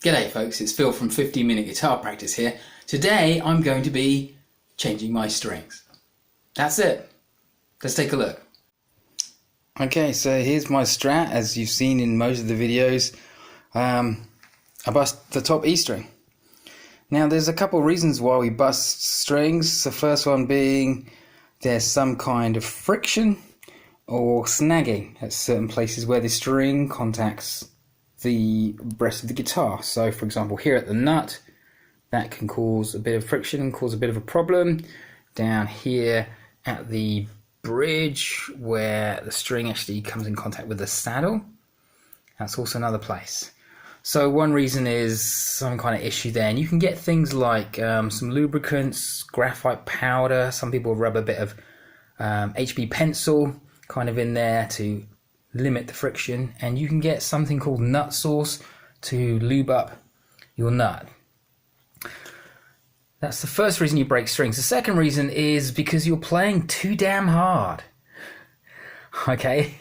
G'day folks, it's Phil from 15-Minute Guitar Practice here. Today I'm going to be changing my strings. That's it. Let's take a look. Okay, so here's my Strat. As you've seen in most of the videos, I bust the top E string. Now there's a couple of reasons why we bust strings. The first one being there's some kind of friction or snagging at certain places where the string contacts the rest of the guitar. So for example, here at the nut, that can cause a bit of friction and cause a bit of a problem. Down here at the bridge where the string actually comes in contact with the saddle, that's also another place. So one reason is some kind of issue there, and you can get things like some lubricants, graphite powder, some people rub a bit of HB pencil kind of in there to limit the friction, and you can get something called nut sauce to lube up your nut. That's the first reason you break strings. The second reason is because you're playing too damn hard. Okay,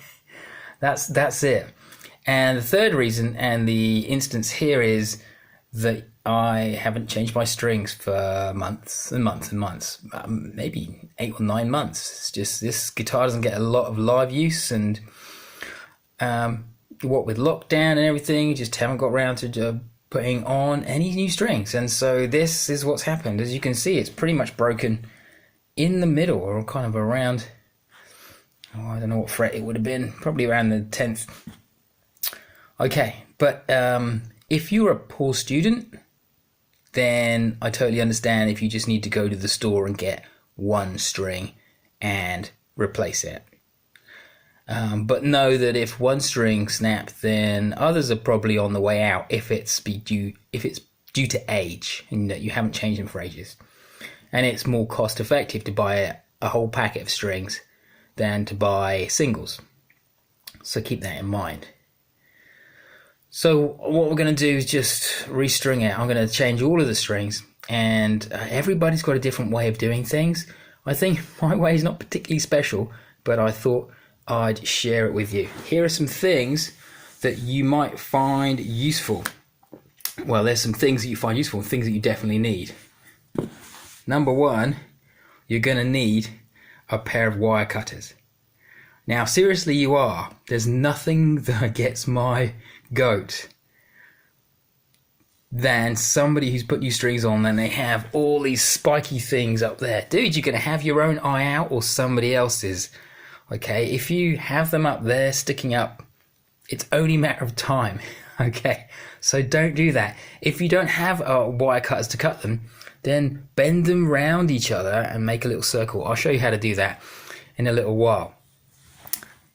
that's it. And the third reason, and the instance here, is that I haven't changed my strings for months and months and months, maybe 8 or 9 months. It's just this guitar doesn't get a lot of live use, and what with lockdown and everything, you just haven't got around to putting on any new strings. And so this is what's happened. As you can see, it's pretty much broken in the middle, or kind of around, I don't know what fret it would have been, probably around the 10th. Okay, but if you're a poor student, then I totally understand if you just need to go to the store and get one string and replace it. But know that if one string snapped, then others are probably on the way out if it's due to age and that you haven't changed them for ages. And it's more cost effective to buy a whole packet of strings than to buy singles. So keep that in mind. So what we're going to do is just restring it. I'm going to change all of the strings, and everybody's got a different way of doing things. I think my way is not particularly special, but I thought I'd share it with you. Here are some things that you might find useful. Well, there's some things that you find useful and things that you definitely need. Number one, you're going to need a pair of wire cutters. Now, seriously, you are. There's nothing that gets my goat than somebody who's put new strings on and they have all these spiky things up there. Dude, you're going to have your own eye out or somebody else's. Okay, if you have them up there sticking up, it's only a matter of time. Okay, so don't do that. If you don't have wire cutters to cut them, then bend them round each other and make a little circle. I'll show you how to do that in a little while.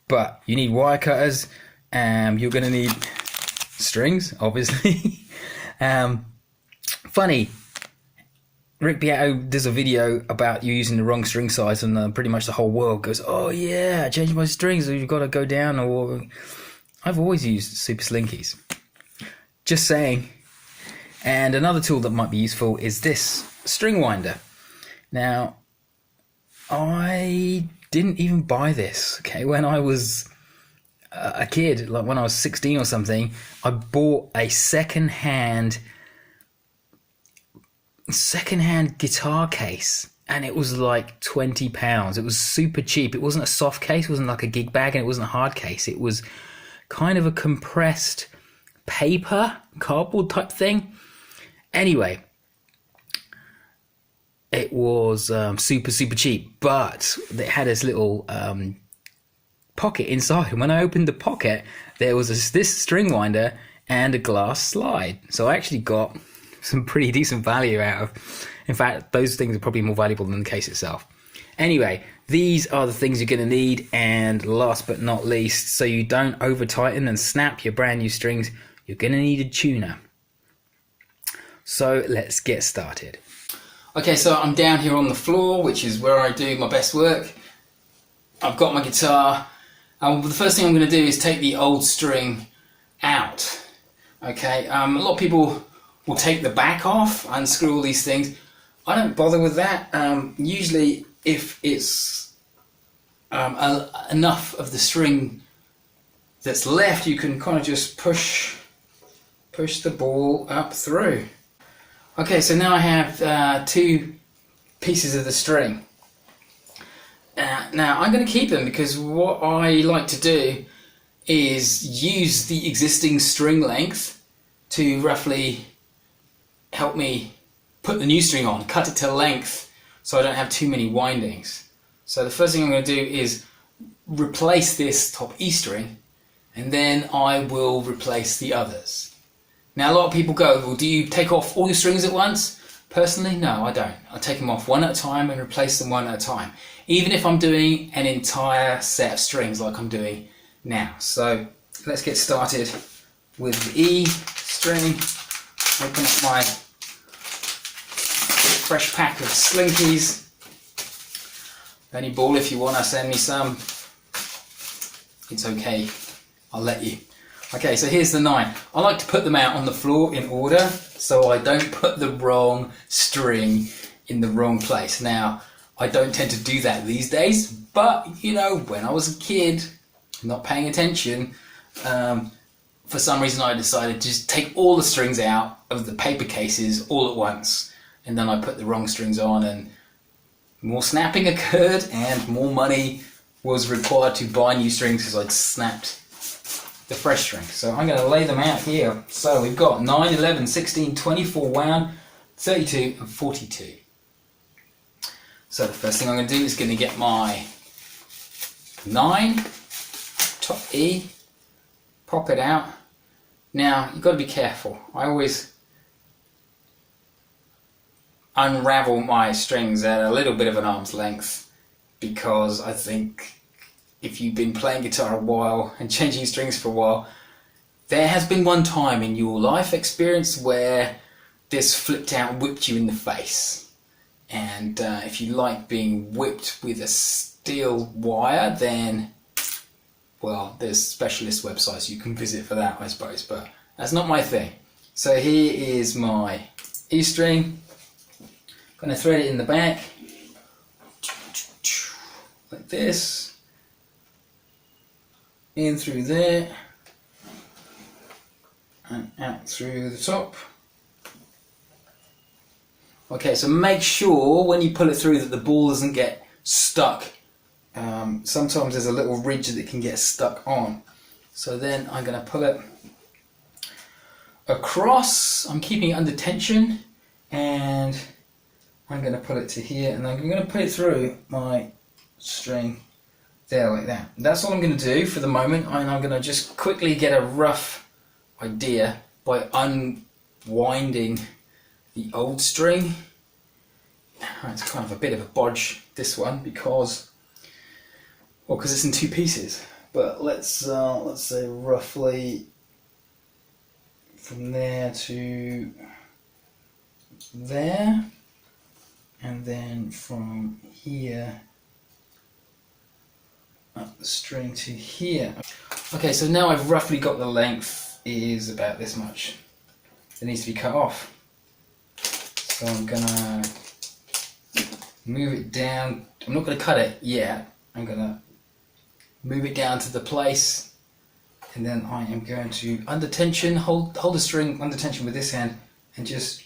But you need wire cutters, and you're going to need strings, obviously. Funny, Rick Beato does a video about you using the wrong string size, and pretty much the whole world goes, oh yeah, I changed my strings, so you've got to go down. Or I've always used super slinkies. Just saying. And another tool that might be useful is this string winder. Now, I didn't even buy this, okay? When I was a kid, like when I was 16 or something, I bought a second-hand guitar case, and it was like £20. It was super cheap. It wasn't a soft case, it wasn't like a gig bag, and it wasn't a hard case. It was kind of a compressed paper, cardboard type thing. Anyway, it was super cheap, but it had this little pocket inside, and when I opened the pocket, there was this string winder and a glass slide. So I actually got some pretty decent value out of. In fact, those things are probably more valuable than the case itself. Anyway, these are the things you're going to need, and last but not least, so you don't over tighten and snap your brand new strings, you're going to need a tuner. So let's get started. Okay, so I'm down here on the floor, which is where I do my best work. I've got my guitar, and the first thing I'm going to do is take the old string out. Okay, a lot of people will take the back off, unscrew all these things. I don't bother with that. Usually, if it's enough of the string that's left, you can kind of just push push the ball up through. Okay, so now I have 2 pieces of the string. Now I'm going to keep them because what I like to do is use the existing string length to roughly help me put the new string on, cut it to length so I don't have too many windings. So the first thing I'm going to do is replace this top E string, and then I will replace the others. Now a lot of people go, well, do you take off all your strings at once? Personally, no, I don't. I take them off one at a time and replace them one at a time, even if I'm doing an entire set of strings like I'm doing now. So let's get started with the E string. Open up my fresh pack of Slinkies. Any ball, if you want to send me some, it's okay, I'll let you. Okay, so here's the 9. I like to put them out on the floor in order so I don't put the wrong string in the wrong place. Now, I don't tend to do that these days, but you know, when I was a kid, not paying attention, for some reason I decided to just take all the strings out of the paper cases all at once, and then I put the wrong strings on, and more snapping occurred and more money was required to buy new strings because I'd snapped the fresh string. So I'm going to lay them out here. So we've got 9, 11, 16, 24 wound, 32 and 42. So the first thing I'm going to do is going to get my 9, top E, pop it out. Now you've got to be careful. I always unravel my strings at a little bit of an arm's length, because I think if you've been playing guitar a while and changing strings for a while, there has been one time in your life experience where this flipped out and whipped you in the face. And if you like being whipped with a steel wire, then, well, there's specialist websites you can visit for that, I suppose, but that's not my thing. So here is my E string. I'm going to thread it in the back, like this. In through there and out through the top. Okay, so make sure when you pull it through that the ball doesn't get stuck. Sometimes there's a little ridge that it can get stuck on. So then I'm going to pull it across. I'm keeping it under tension, and I'm going to pull it to here, and I'm going to put it through my string there, like that. That's all I'm going to do for the moment, and I'm going to just quickly get a rough idea by unwinding the old string. It's kind of a bit of a bodge, this one, because it's in 2 pieces. But let's say roughly from there to there, and then from here up the string to here. Okay, so now I've roughly got the length is about this much. It needs to be cut off. So I'm gonna move it down. I'm not gonna cut it yet. I'm gonna move it down to the place, and then I am going to, under tension, hold the string under tension with this hand and just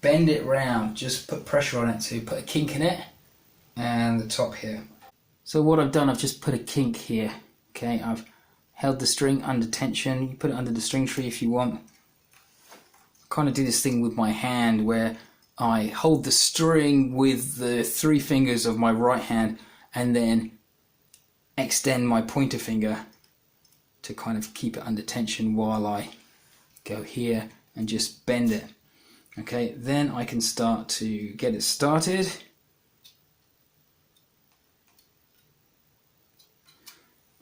bend it round. Just put pressure on it to put a kink in it, and the top here. So what I've done, I've just put a kink here. Okay, I've held the string under tension. You put it under the string tree if you want. I kind of do this thing with my hand where I hold the string with the 3 fingers of my right hand and then extend my pointer finger to kind of keep it under tension while I go here and just bend it. Okay, then I can start to get it started.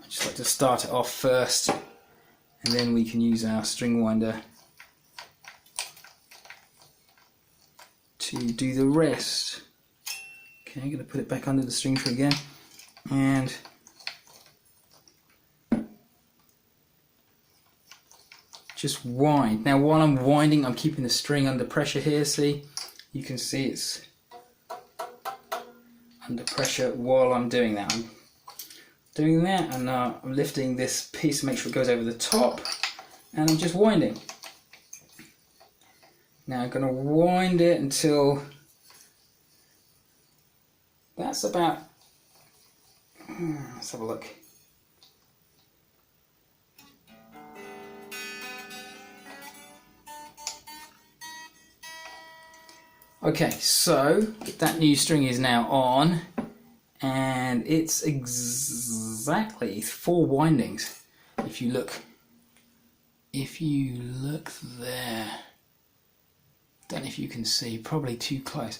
I just like to start it off first, and then we can use our string winder to do the rest. Okay, I'm going to put it back under the string tree again, and just wind. Now while I'm winding, I'm keeping the string under pressure here. See, you can see it's under pressure while I'm doing that. I'm doing that, and I'm lifting this piece to make sure it goes over the top, and I'm just winding. Now I'm going to wind it until that's about, let's have a look. Okay, so that new string is now on, and it's exactly 4 windings. If you look there, don't know if you can see, probably too close,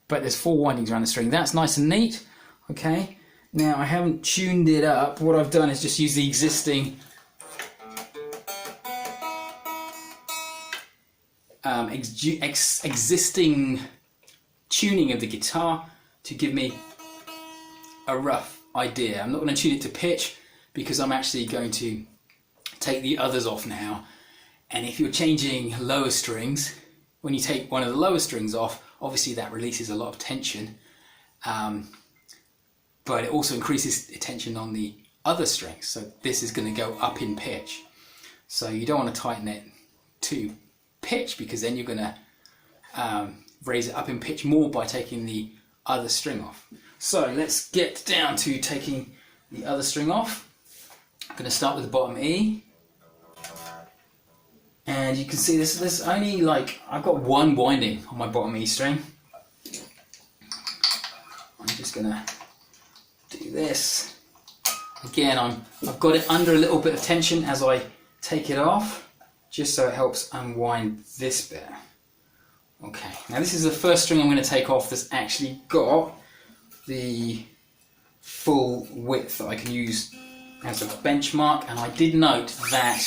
but there's 4 windings around the string. That's nice and neat. Okay, now I haven't tuned it up. What I've done is just use the existing existing tuning of the guitar to give me a rough idea. I'm not going to tune it to pitch because I'm actually going to take the others off now. And if you're changing lower strings, when you take one of the lower strings off, obviously that releases a lot of tension, but it also increases the tension on the other strings. So this is going to go up in pitch. So you don't want to tighten it to pitch, because then you're going to raise it up in pitch more by taking the other string off. So let's get down to taking the other string off. I'm going to start with the bottom E, and you can see there's only like, I've got 1 winding on my bottom E string. I'm just going to do this again. I've got it under a little bit of tension as I take it off, just so it helps unwind this bit. Okay, now this is the first string I'm going to take off that's actually got the full width that I can use as a benchmark, and I did note that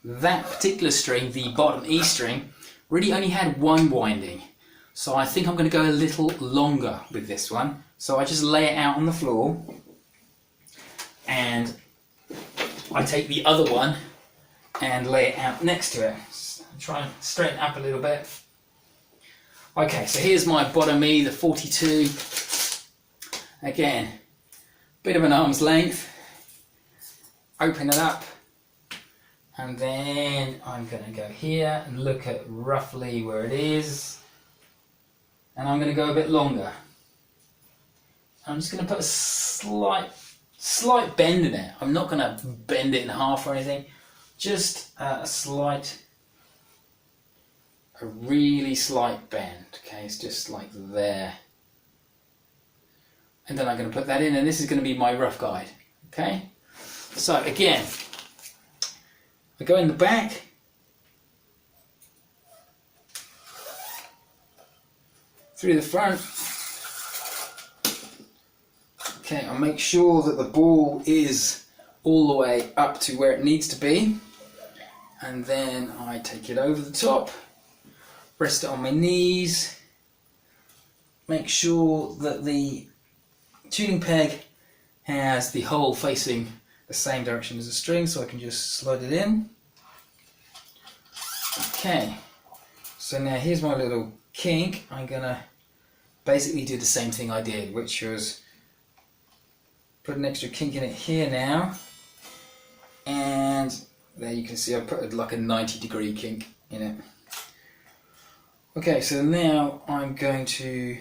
that particular string, the bottom E string, really only had 1 winding. So I think I'm going to go a little longer with this one. So I just lay it out on the floor, and I take the other one and lay it out next to it. Try and straighten up a little bit. Okay, so here's my bottom E, the 42. Again, bit of an arm's length. Open it up, and then I'm going to go here and look at roughly where it is, and I'm going to go a bit longer. I'm just going to put a slight bend in it. I'm not going to bend it in half or anything, just a really slight bend. Okay, it's just like there. And then I'm going to put that in, and this is going to be my rough guide. Okay, so again, I go in the back, through the front. Okay, I'll make sure that the ball is all the way up to where it needs to be, and then I take it over the top, rest it on my knees, make sure that the tuning peg has the hole facing the same direction as the string, so I can just slide it in. Okay, so now here's my little kink. I'm gonna basically do the same thing I did, which was put an extra kink in it here now, and there you can see I put like a 90-degree kink in it. Okay, so now I'm going to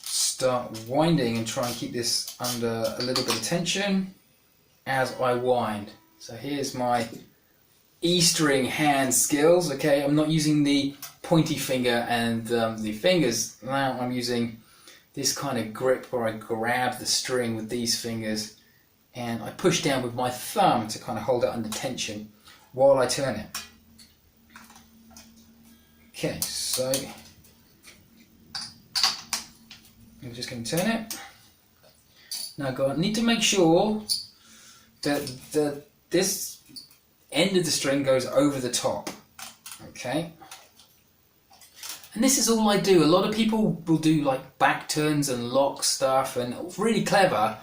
start winding and try and keep this under a little bit of tension as I wind. So here's my E string hand skills. Okay, I'm not using the pointy finger and the fingers. Now I'm using this kind of grip where I grab the string with these fingers and I push down with my thumb to kind of hold it under tension while I turn it. Okay, so I'm just going to turn it. Now I need to make sure that this end of the string goes over the top. Okay. And this is all I do. A lot of people will do like back turns and lock stuff, and it's really clever.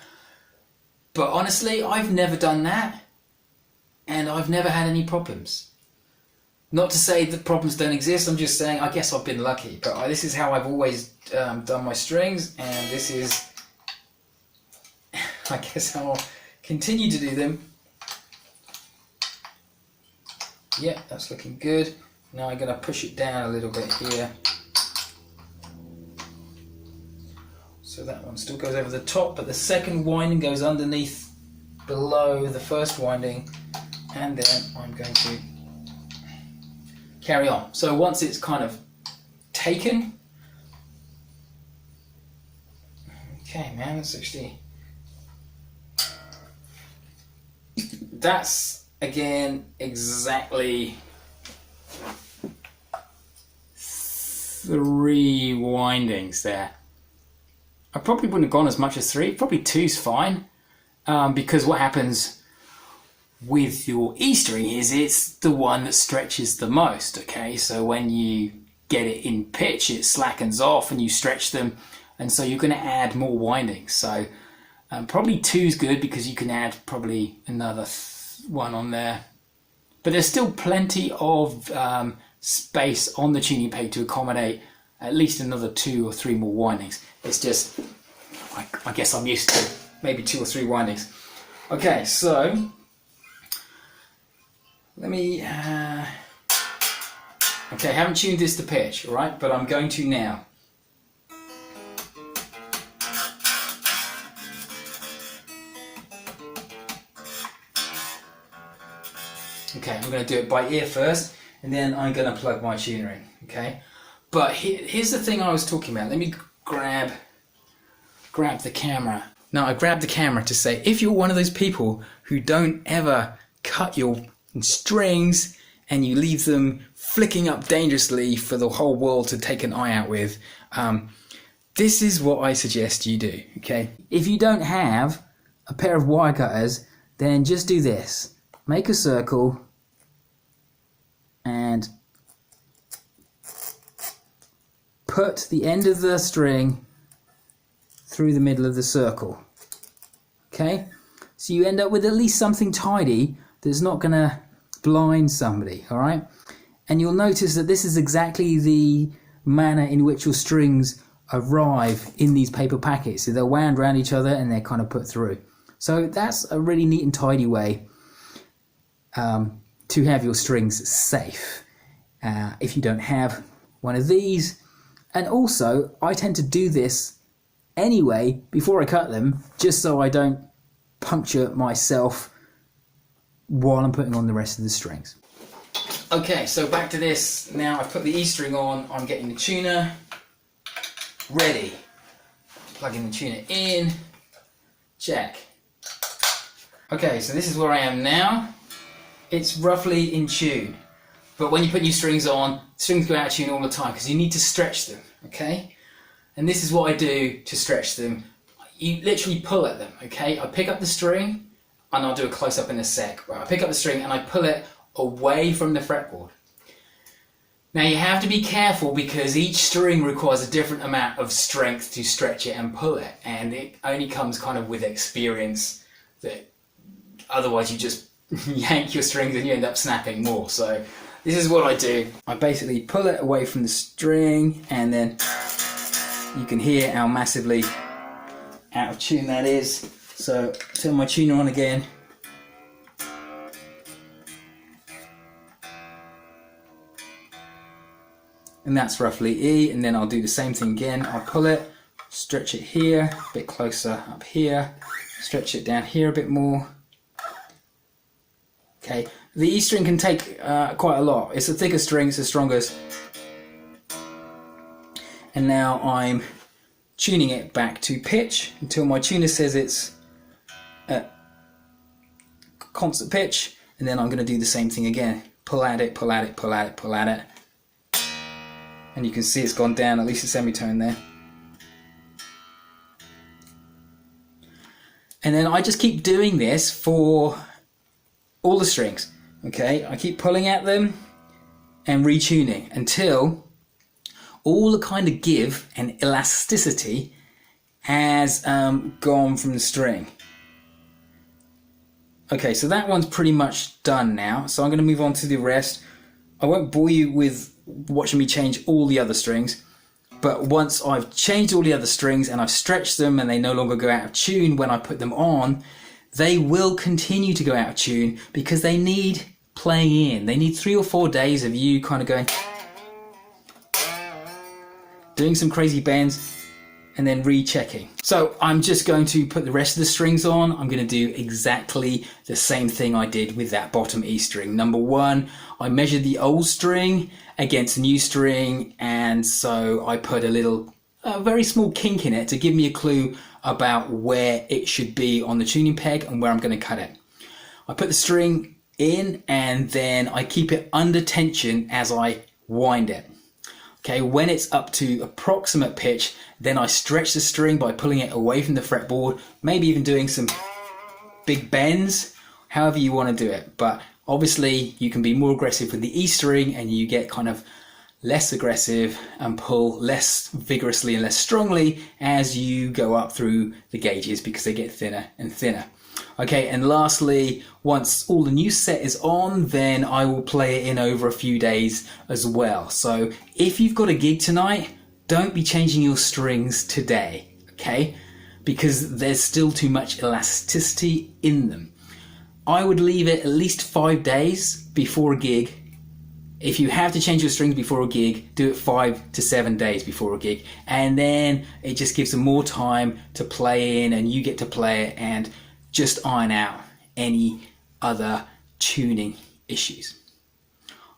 But honestly, I've never done that, and I've never had any problems. Not to say that problems don't exist, I'm just saying I guess I've been lucky. But this is how I've always done my strings, and this is, I guess, how I'll continue to do them. Yeah, that's looking good. Now I'm going to push it down a little bit here. So that one still goes over the top, but the second winding goes underneath, below the first winding, and then I'm going to carry on. So once it's kind of taken, okay, man, that's again exactly 3 windings there. I probably wouldn't have gone as much as 3, probably 2's fine, because what happens with your E string is it's the one that stretches the most, okay? So when you get it in pitch, it slackens off and you stretch them, and so you're going to add more windings. So probably 2's good because you can add probably another one on there. But there's still plenty of space on the tuning peg to accommodate at least another 2 or 3 more windings. It's just, I guess I'm used to maybe 2 or 3 windings. Okay, so let me, okay, I haven't tuned this to pitch, all right, but I'm going to now. Okay, I'm going to do it by ear first, and then I'm going to plug my tuner in, okay? But here's the thing I was talking about. Let me grab the camera. Now, I grabbed the camera to say, if you're one of those people who don't ever cut your strings and you leave them flicking up dangerously for the whole world to take an eye out with, this is what I suggest you do, okay? If you don't have a pair of wire cutters, then just do this. Make a circle and put the end of the string through the middle of the circle. Okay? So you end up with at least something tidy that's not going to blind somebody, all right? And you'll notice that this is exactly the manner in which your strings arrive in these paper packets. So they're wound around each other and they're kind of put through. So that's a really neat and tidy way to have your strings safe if you don't have one of these. And also, I tend to do this anyway before I cut them, just so I don't puncture myself while I'm putting on the rest of the strings. Okay, so back to this. Now I've put the E string on, I'm getting the tuner ready. Plugging the tuner in, check. Okay, so this is where I am now. It's roughly in tune. But when you put new strings on, strings go out of tune all the time because you need to stretch them, okay? And this is what I do to stretch them. You literally pull at them, okay? I pick up the string, and I'll do a close-up in a sec. But I pick up the string and I pull it away from the fretboard. Now you have to be careful because each string requires a different amount of strength to stretch it and pull it. And it only comes kind of with experience, that otherwise you just yank your strings and you end up snapping more. So this is what I do. I basically pull it away from the string, and then you can hear how massively out of tune that is. So turn my tuner on again. And that's roughly E, and then I'll do the same thing again. I'll pull it, stretch it here, a bit closer up here, stretch it down here a bit more. Okay, the E string can take quite a lot. It's a thicker string, it's the strongest. And now I'm tuning it back to pitch until my tuner says it's at constant pitch, and then I'm going to do the same thing again. Pull at it, pull at it, pull at it, pull at it. And you can see it's gone down, at least a semitone there. And then I just keep doing this for all the strings, okay? I keep pulling at them and retuning until all the kind of give and elasticity has gone from the string. Okay, so that one's pretty much done now, so I'm going to move on to the rest. I won't bore you with watching me change all the other strings, but once I've changed all the other strings and I've stretched them and they no longer go out of tune when I put them on, they will continue to go out of tune because they need playing in. They need 3 or 4 days of you kind of going, doing some crazy bends, and then rechecking. So I'm just going to put the rest of the strings on. I'm going to do exactly the same thing I did with that bottom E string. Number one, I measured the old string against the new string, and so I put a very small kink in it to give me a clue about where it should be on the tuning peg and where I'm going to cut it. I put the string in and then I keep it under tension as I wind it. Okay, when it's up to approximate pitch, then I stretch the string by pulling it away from the fretboard, maybe even doing some big bends, however you want to do it. But obviously you can be more aggressive with the E string and you get kind of less aggressive and pull less vigorously and less strongly as you go up through the gauges because they get thinner and thinner. Okay, and lastly, once all the new set is on, then I will play it in over a few days as well. So if you've got a gig tonight, don't be changing your strings today, okay? Because there's still too much elasticity in them. I would leave it at least 5 days before a gig. If you have to change your strings before a gig, do it 5 to 7 days before a gig. And then it just gives them more time to play in and you get to play it and just iron out any other tuning issues.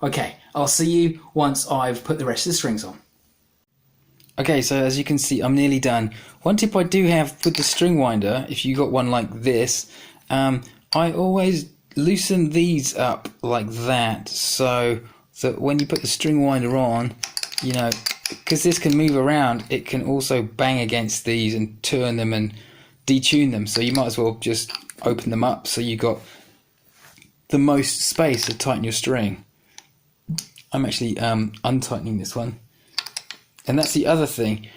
Okay, I'll see you once I've put the rest of the strings on. Okay, so as you can see, I'm nearly done. One tip I do have with the string winder, if you got one like this, I always loosen these up like that, so that when you put the string winder on, you know, because this can move around, it can also bang against these and turn them and detune them. So you might as well just open them up so you got the most space to tighten your string. I'm actually untightening this one. And that's the other thing.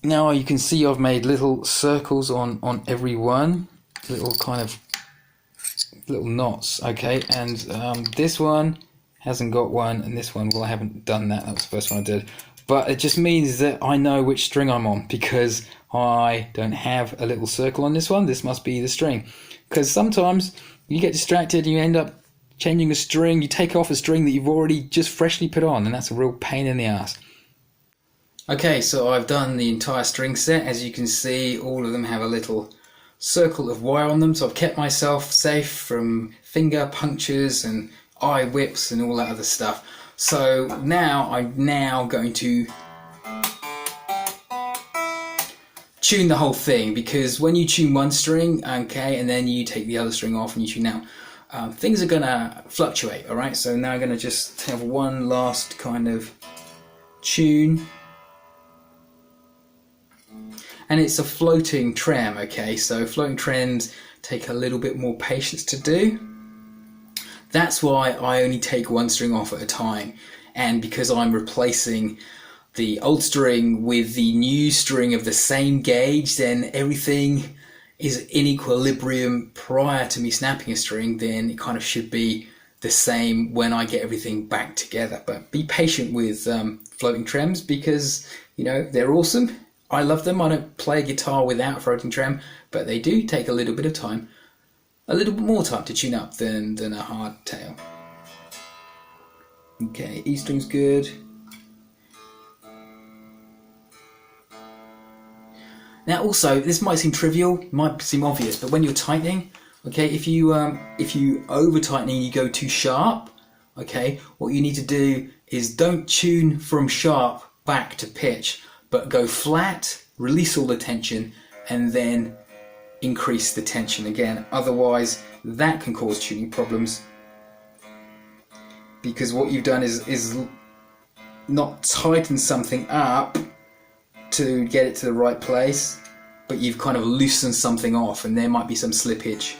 Now you can see I've made little circles on every one, little kind of little knots, okay, and this one hasn't got one, and this one, well, I haven't done that, that was the first one I did, but it just means that I know which string I'm on because I don't have a little circle on this one. This must be the string, because sometimes you get distracted and you end up changing a string, you take off a string that you've already just freshly put on, and that's a real pain in the ass. Okay, so I've done the entire string set. As you can see, all of them have a little circle of wire on them, so I've kept myself safe from finger punctures and eye whips and all that other stuff. So now I'm going to tune the whole thing, because when you tune one string, okay, and then you take the other string off and you tune out, things are gonna fluctuate, all right? So now I'm gonna just have one last kind of tune. And it's a floating trem, okay? So floating trems take a little bit more patience to do. That's why I only take one string off at a time. And because I'm replacing the old string with the new string of the same gauge, then everything is in equilibrium prior to me snapping a string, then it kind of should be the same when I get everything back together. But be patient with floating trems because, you know, they're awesome. I love them. I don't play a guitar without a floating trem, but they do take a little bit of time, a little bit more time to tune up than a hard tail. Okay, E string's good. Now also, this might seem trivial, might seem obvious, but when you're tightening, okay, if you over tightening, you go too sharp, okay, what you need to do is don't tune from sharp back to pitch, but go flat, release all the tension, and then increase the tension again. Otherwise, that can cause tuning problems, because what you've done is not tighten something up to get it to the right place, but you've kind of loosened something off, and there might be some slippage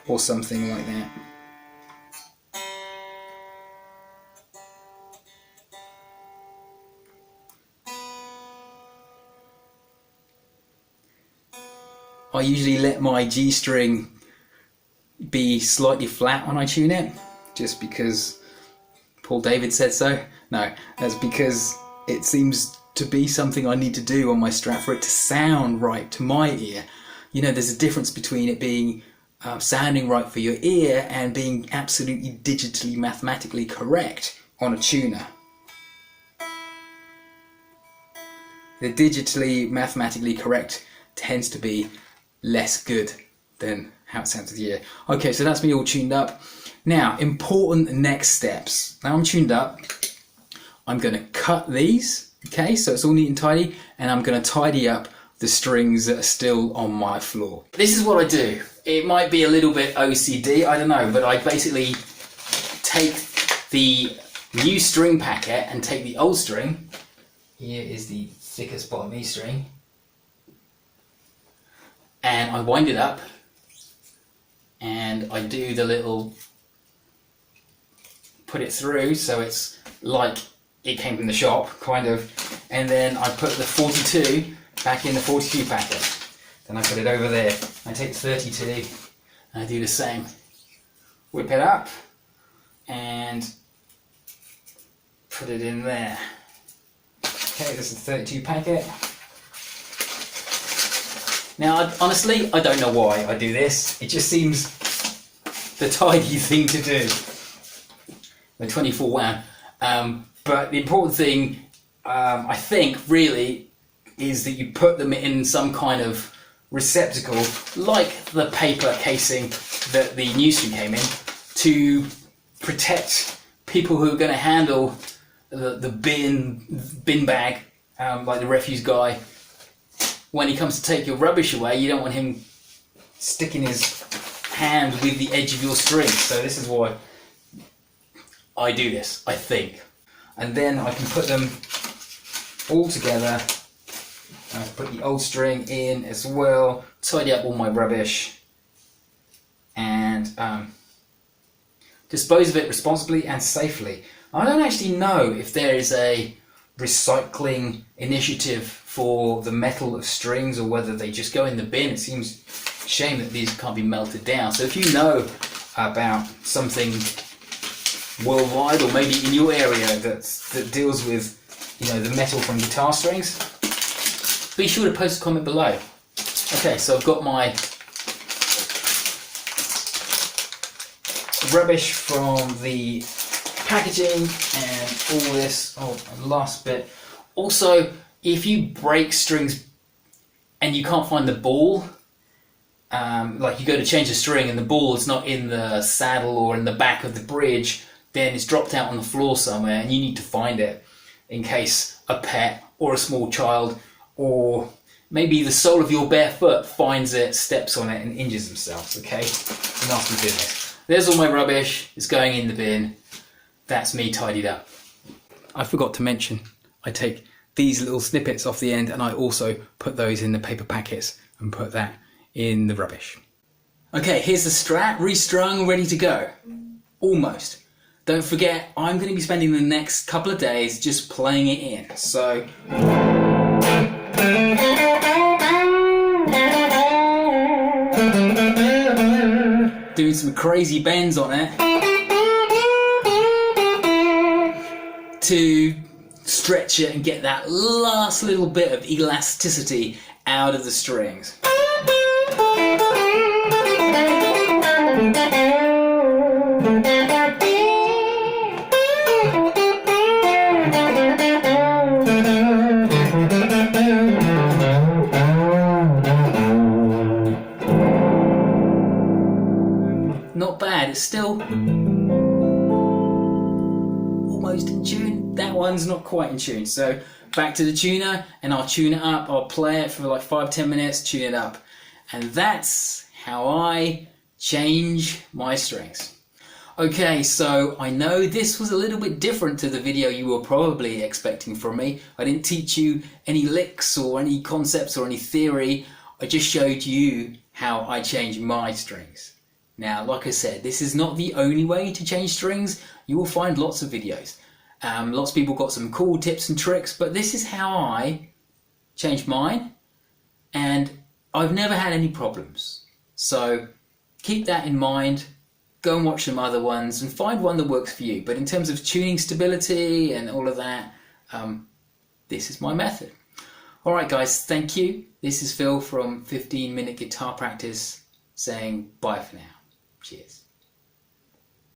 or something like that. I usually let my G string be slightly flat when I tune it, just because Paul David said so. No, that's because it seems to be something I need to do on my Strat for it to sound right to my ear. You know, there's a difference between it being sounding right for your ear and being absolutely digitally mathematically correct on a tuner. The digitally mathematically correct tends to be less good than how it sounds with the ear. Okay, so that's me all tuned up. Now, important next steps. Now I'm tuned up, I'm going to cut these, okay, so it's all neat and tidy, and I'm going to tidy up the strings that are still on my floor. This is what I do. It might be a little bit OCD, I don't know, but I basically take the new string packet and take the old string. Here is the thickest bottom E string, and I wind it up and I do the little put it through so it's like it came from the shop, kind of, and then I put the 42 back in the 42 packet. Then I put it over there. I take the 32 and I do the same. Whip it up and put it in there. Okay, this is the 32 packet. Now, honestly, I don't know why I do this. It just seems the tidy thing to do. The 24 wound. But the important thing, I think, really, is that you put them in some kind of receptacle, like the paper casing that the new string came in, to protect people who are going to handle the bin bag, like the refuse guy. When he comes to take your rubbish away, you don't want him sticking his hand with the edge of your string. So this is why I do this, I think. And then I can put them all together. I put the old string in as well, tidy up all my rubbish, and dispose of it responsibly and safely. I don't actually know if there is a recycling initiative for the metal of strings or whether they just go in the bin. It seems a shame that these can't be melted down. So if you know about something worldwide or maybe in your area that deals with, you know, the metal from guitar strings, be sure to post a comment below. Okay, so I've got my rubbish from the packaging and all this. Oh, and last bit. Also, if you break strings and you can't find the ball, like you go to change the string and the ball is not in the saddle or in the back of the bridge, then it's dropped out on the floor somewhere and you need to find it in case a pet or a small child or maybe the sole of your bare foot finds it, steps on it and injures themselves, okay? It's a nasty business. There's all my rubbish, it's going in the bin. That's me tidied up. I forgot to mention, I take these little snippets off the end and I also put those in the paper packets and put that in the rubbish. Okay, here's the Strat, restrung, ready to go. Almost. Don't forget, I'm going to be spending the next couple of days just playing it in. So doing some crazy bends on it to stretch it and get that last little bit of elasticity out of the strings. Not bad, it's still almost in tune. That one's not quite in tune. So back to the tuner and I'll tune it up. I'll play it for like 5-10 minutes, tune it up. And that's how I change my strings. Okay, so I know this was a little bit different to the video you were probably expecting from me. I didn't teach you any licks or any concepts or any theory. I just showed you how I change my strings. Now, like I said, this is not the only way to change strings. You will find lots of videos. Lots of people got some cool tips and tricks, but this is how I changed mine, and I've never had any problems. So keep that in mind. Go and watch some other ones and find one that works for you. But in terms of tuning stability and all of that, this is my method. Alright guys, thank you. This is Phil from 15 Minute Guitar Practice. saying bye for now. Cheers.